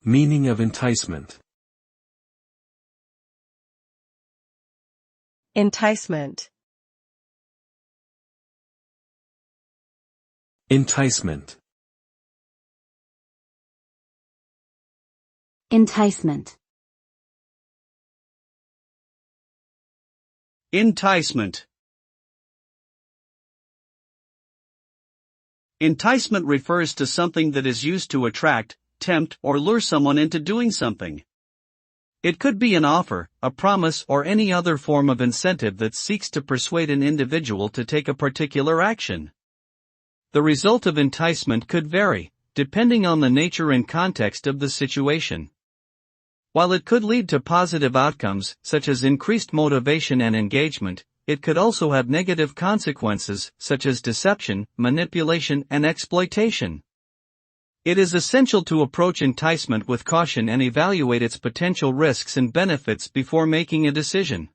Meaning of enticement. Enticement. Enticement. Enticement. Enticement. Enticement refers to something that is used to attract, tempt, or lure someone into doing something. It could be an offer, a promise, or any other form of incentive that seeks to persuade an individual to take a particular action. The result of enticement could vary, depending on the nature and context of the situation. While it could lead to positive outcomes, such as increased motivation and engagement, it could also have negative consequences, such as deception, manipulation, and exploitation. It is essential to approach enticement with caution and evaluate its potential risks and benefits before making a decision.